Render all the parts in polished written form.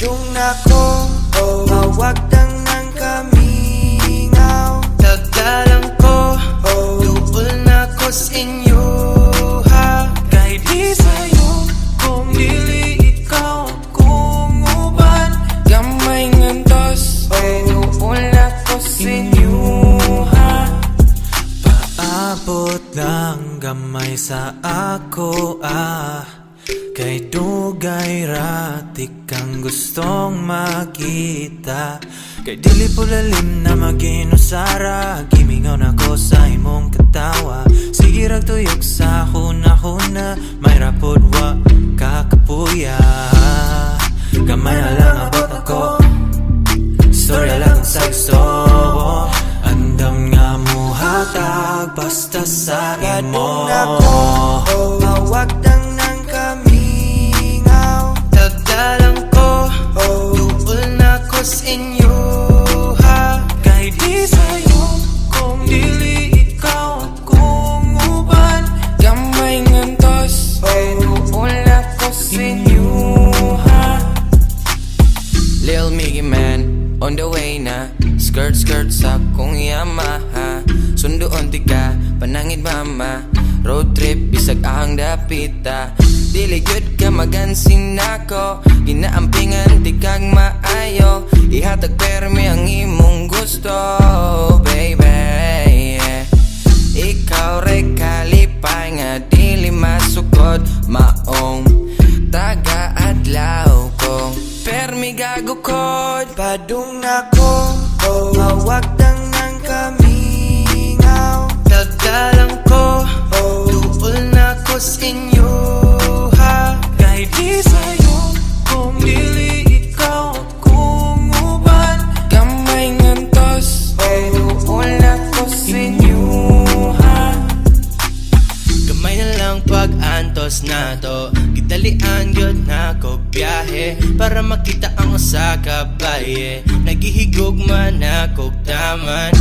Padung nako, mawagtang ng kamingaw. Dagdalang ko, tuol nako sa inyo ha. Kahit di sa'yo, kung dili ikaw kung uban. Gamay ngantos, tuol nako sa inyo ha. Paabot lang gamay sa ako kay dugay ratik kang gustong makita. Kay dili po lalim na maginusara. Gimingaw na ko sa imong katawa. Sige rag tuyok sa huna-huna. May rapod wa kakapuya. Gamay na lang abot ako. Storya lang sa gusto. Andam nga mo hatag basta sa imo. Mawagtang ng kamingaw. Dagdalang ko, tuol na ko sa inyo ha. Kahit di sa'yo, kung dili ikaw kung uban. Gamay ngantos, tuol na ko sa inyo ha. Lil Miggy Man, on the way na. Skirt sa kong Yamaha. Sunduon ti ka, panangin mama. Road trip, bisag ahang dapita. Dili gyud ka magansin nako. Ginaampingan ti kag maayo. Ihatag permi ang imong gusto, baby, yeah. Ikaw ray kalipay nga dili masukod. Maong taga-adlaw kong permi gagukod. Padung nako, mawagtang ng kamingaw. Dagdalang ko, tuol na ko sa inyo ha. Kahit di sa'yo, kung dili ikaw kung uban. Gamay ngantos, tuol na ko sa inyo ha. Gamay na lang pag-antos na to. Gidalian yun na ko biyahe para makita ang usa ka baye. Nagihigog man ako taman.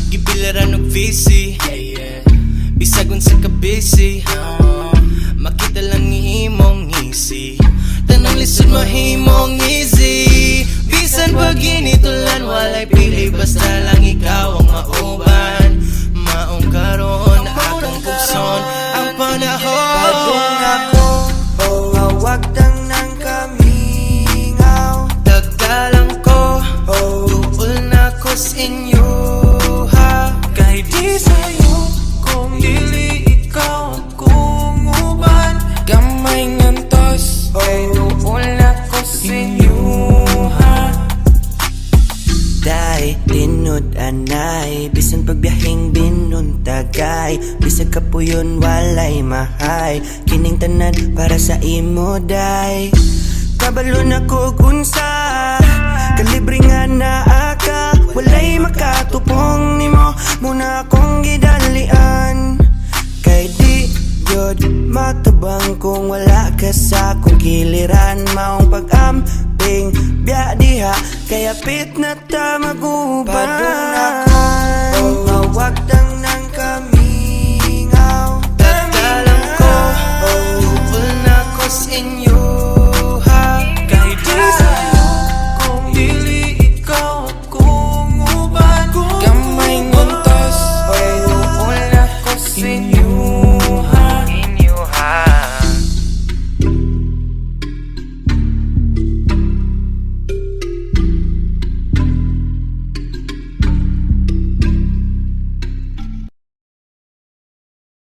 Gibilaran og VC, bisagon sa kabisi. Makita lang ni imong easy. Tanang lisod mahimong easy. Bisan pag ginitulan walay pili. Basta lang ikaw ang mauban. Maong karon na akong bukson ang panahon. Padung ako, mawagtang ng kamingaw. Dagdalang ko, tuol na ko sa inyo ha. Kahit di sa'yo, kung dili ikaw kung uban. Gamay ngantos, tuol na ko sa inyo ha. Day, linod anay. Bisan pagbiyahing binuntagay. Bisag kapuyon walay mahay. Kining tanan para sa imo day. Kabalo na ko kunsa. Kalibre nga na aka. Walay makatupong nimo. Muna akong gidalian. Kay di yod matabang kung wala ka sa kong kiliran. Maong pag-amping biya diha. Kaya pit na ta maguban. Padung ako,